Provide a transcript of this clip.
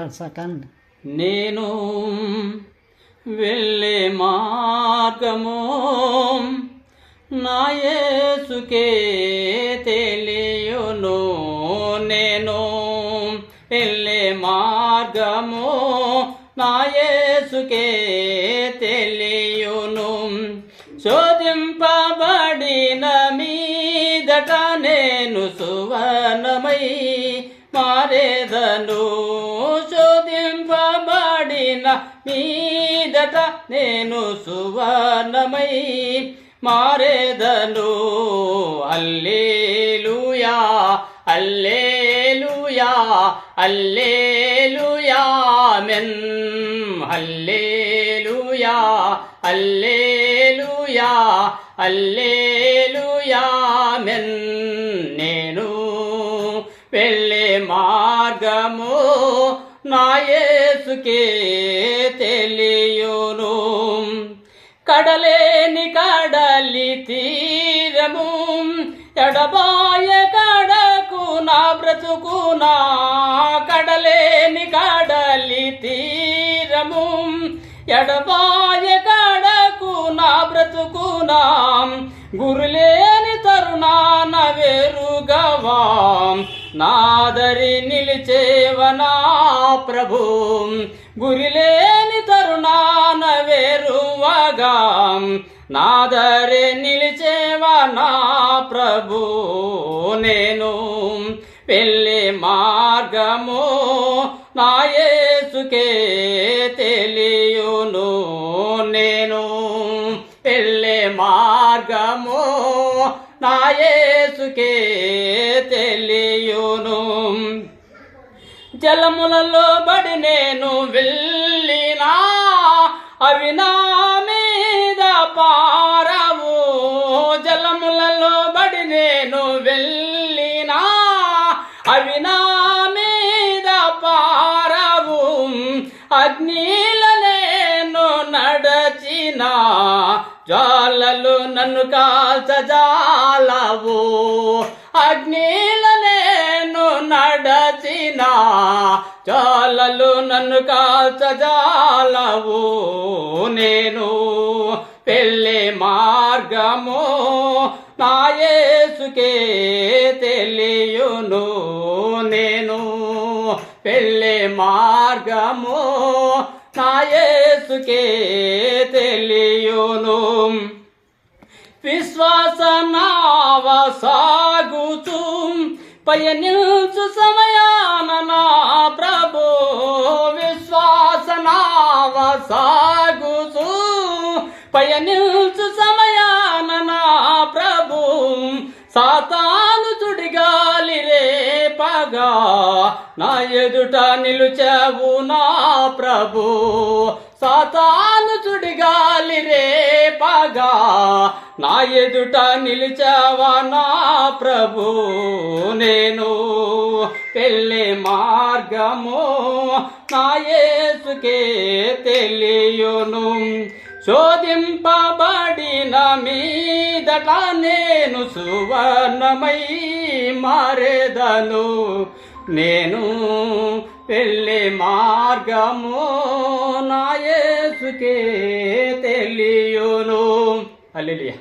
Second నేను వెళ్ళే మార్గము నా యేసుకే తెలియును. నేను వెళ్ళే మార్గము నా యేసుకే తెలియును. శోధింపబడిన మీదట నేను సువర్ణమై మారేదను. శోధింపబడిన మీదట నేను సువర్ణమై మారేదను. హల్లెలూయా హల్లెలూయా హల్లెలూయా ఆమేన్. హల్లెలూయా హల్లెలూయా హల్లెలూయా ఆమేన్. నేను వెళ్ళే మార్గము నా యేసుకే తెలియును. కడలేని కడలి తీరము ఎడబాయ కడకు నా బ్రతుకునా. కడలేని కడలి తీరము ఎడబాయ కడకు నా బ్రతుకునా. గురులేని తరుణాన వేరుగవా నాదరి నిలిచేవనా ప్రభు. గురిలేని తరుణాన వేరువగా నాదరి నిలిచేవనా ప్రభు. నేను వెళ్ళే మార్గము నా యేసుకే తెలియును. నేను వెళ్ళే మార్గము నా యేసుకే తెలియును. జలములలో బడి నేను వెళ్ళినా అవి నా మీద పారవు. జలములలో బడి నేను వెళ్ళినా అవి నా మీద పారవు. అగ్నిల నేను నడచిన జ్వాలలు నన్ను కాల్చజాలవు. అగ్నిల నేను నడచిన జ్వాలలు నన్ను కాల్చజాలవు. నేను వెళ్ళే మార్గము నా యేసుకే తెలియును. నేను వెళ్ళే మార్గము నా యేసుకే తెలియును. విశ్వాస నావ సాగుచు పయనించు సమయాన నా ప్రభు. విశ్వాస నావ సాగుచు పయనించు సమయాన నా ప్రభు. సాతాను చుడిగాలి రేపగా నా ఎదుట నిలుచావు నా ప్రభు. సాతాను చుడిగాలి రేపగా నా ఎదుట నిలిచావా నా ప్రభు. నేను వెళ్ళే మార్గము నా యేసుకే తెలియును. శోధింపబడిన మీదట నేను సువర్ణమై మారేదను. నేను వెళ్ళే మార్గము నా యేసుకే తెలియును. హల్లెలూయా.